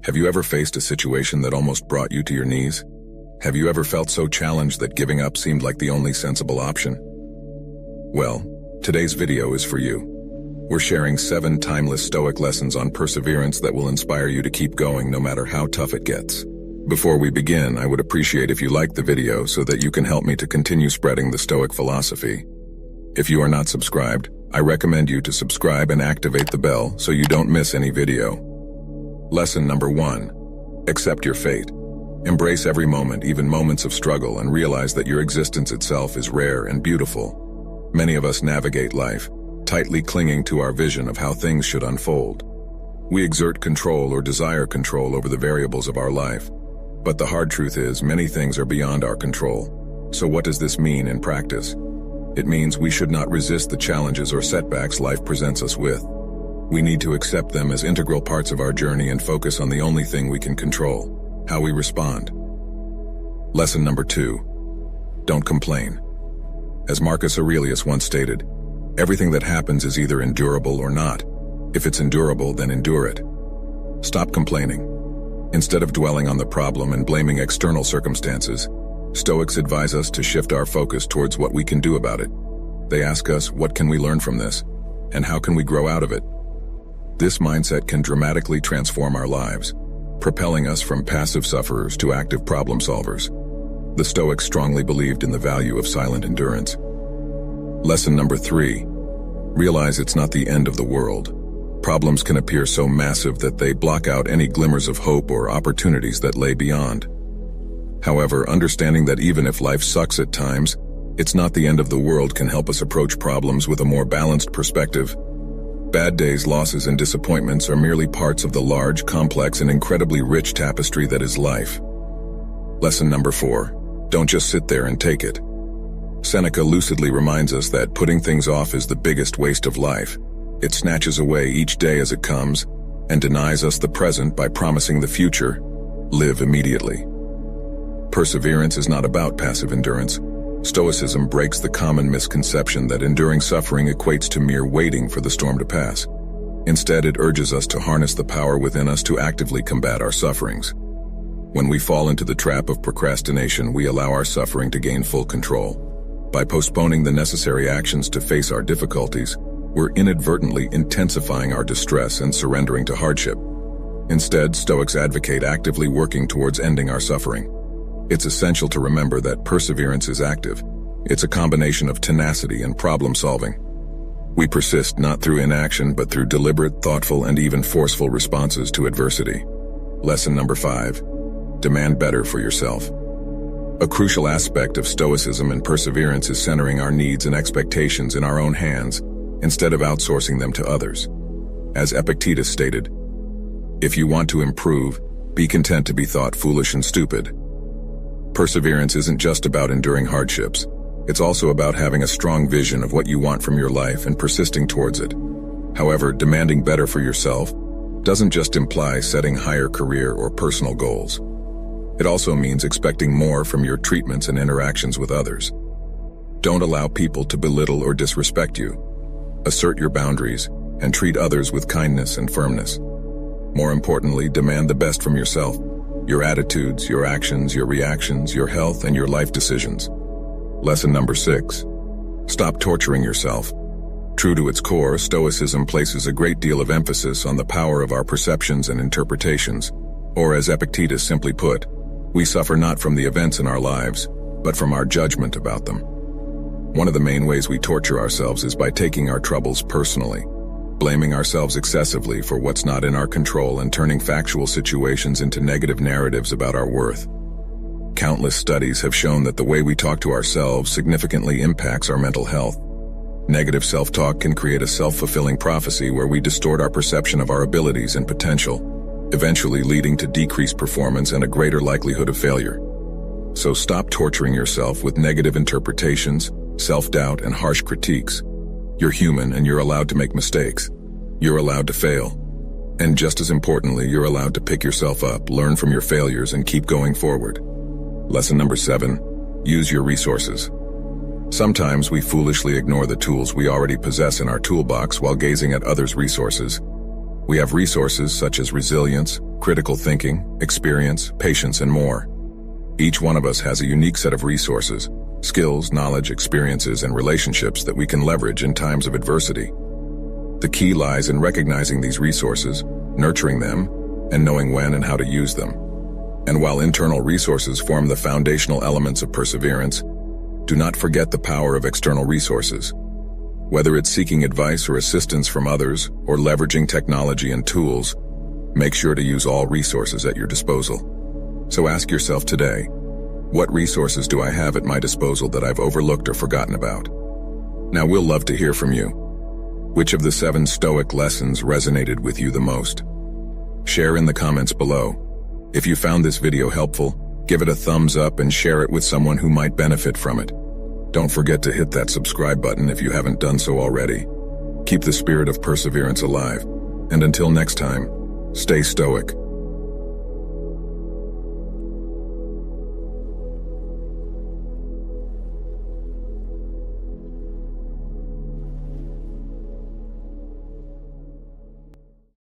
Have you ever faced a situation that almost brought you to your knees? Have you ever felt so challenged that giving up seemed like the only sensible option? Well, today's video is for you. We're sharing 7 timeless Stoic lessons on perseverance that will inspire you to keep going no matter how tough it gets. Before we begin, I would appreciate if you liked the video so that you can help me to continue spreading the Stoic philosophy. If you are not subscribed, I recommend you to subscribe and activate the bell so you don't miss any video. Lesson number 1. Accept your fate. Embrace every moment, even moments of struggle, and realize that your existence itself is rare and beautiful. Many of us navigate life, tightly clinging to our vision of how things should unfold. We exert control or desire control over the variables of our life. But the hard truth is, many things are beyond our control. So what does this mean in practice? It means we should not resist the challenges or setbacks life presents us with. We need to accept them as integral parts of our journey and focus on the only thing we can control: how we respond. Lesson number 2. Don't complain. As Marcus Aurelius once stated, everything that happens is either endurable or not. If it's endurable, then endure it. Stop complaining. Instead of dwelling on the problem and blaming external circumstances, Stoics advise us to shift our focus towards what we can do about it. They ask us, what can we learn from this? And how can we grow out of it? This mindset can dramatically transform our lives, propelling us from passive sufferers to active problem solvers. The Stoics strongly believed in the value of silent endurance. Lesson number 3. Realize it's not the end of the world. Problems can appear so massive that they block out any glimmers of hope or opportunities that lay beyond. However, understanding that even if life sucks at times, it's not the end of the world can help us approach problems with a more balanced perspective. Bad days, losses, and disappointments are merely parts of the large, complex, and incredibly rich tapestry that is life. Lesson number 4. Don't just sit there and take it. Seneca lucidly reminds us that putting things off is the biggest waste of life. It snatches away each day as it comes and denies us the present by promising the future. Live immediately. Perseverance is not about passive endurance. Stoicism breaks the common misconception that enduring suffering equates to mere waiting for the storm to pass. Instead, it urges us to harness the power within us to actively combat our sufferings. When we fall into the trap of procrastination, we allow our suffering to gain full control. By postponing the necessary actions to face our difficulties, we're inadvertently intensifying our distress and surrendering to hardship. Instead, Stoics advocate actively working towards ending our suffering. It's essential to remember that perseverance is active. It's a combination of tenacity and problem solving. We persist not through inaction, but through deliberate, thoughtful, and even forceful responses to adversity. Lesson number 5. Demand better for yourself. A crucial aspect of Stoicism and perseverance is centering our needs and expectations in our own hands, instead of outsourcing them to others. As Epictetus stated, "If you want to improve, be content to be thought foolish and stupid." Perseverance isn't just about enduring hardships. It's also about having a strong vision of what you want from your life and persisting towards it. However, demanding better for yourself doesn't just imply setting higher career or personal goals. It also means expecting more from your treatments and interactions with others. Don't allow people to belittle or disrespect you. Assert your boundaries and treat others with kindness and firmness. More importantly, demand the best from yourself. Your attitudes, your actions, your reactions, your health, and your life decisions. Lesson number 6. Stop torturing yourself. True to its core, Stoicism places a great deal of emphasis on the power of our perceptions and interpretations. Or as Epictetus simply put, we suffer not from the events in our lives, but from our judgment about them. One of the main ways we torture ourselves is by taking our troubles personally, blaming ourselves excessively for what's not in our control and turning factual situations into negative narratives about our worth. Countless studies have shown that the way we talk to ourselves significantly impacts our mental health. Negative self-talk can create a self-fulfilling prophecy where we distort our perception of our abilities and potential, eventually leading to decreased performance and a greater likelihood of failure. So stop torturing yourself with negative interpretations, self-doubt, and harsh critiques. You're human and you're allowed to make mistakes. You're allowed to fail. And just as importantly, you're allowed to pick yourself up, learn from your failures, and keep going forward. Lesson number 7. Use your resources. Sometimes we foolishly ignore the tools we already possess in our toolbox while gazing at others' resources. We have resources such as resilience, critical thinking, experience, patience, and more. Each one of us has a unique set of resources, skills, knowledge, experiences, and relationships that we can leverage in times of adversity. The key lies in recognizing these resources, nurturing them, and knowing when and how to use them. And while internal resources form the foundational elements of perseverance, do not forget the power of external resources. Whether it's seeking advice or assistance from others, or leveraging technology and tools, make sure to use all resources at your disposal. So ask yourself today, what resources do I have at my disposal that I've overlooked or forgotten about? Now we'll love to hear from you. Which of the 7 Stoic lessons resonated with you the most? Share in the comments below. If you found this video helpful, give it a thumbs up and share it with someone who might benefit from it. Don't forget to hit that subscribe button if you haven't done so already. Keep the spirit of perseverance alive. And until next time, stay stoic.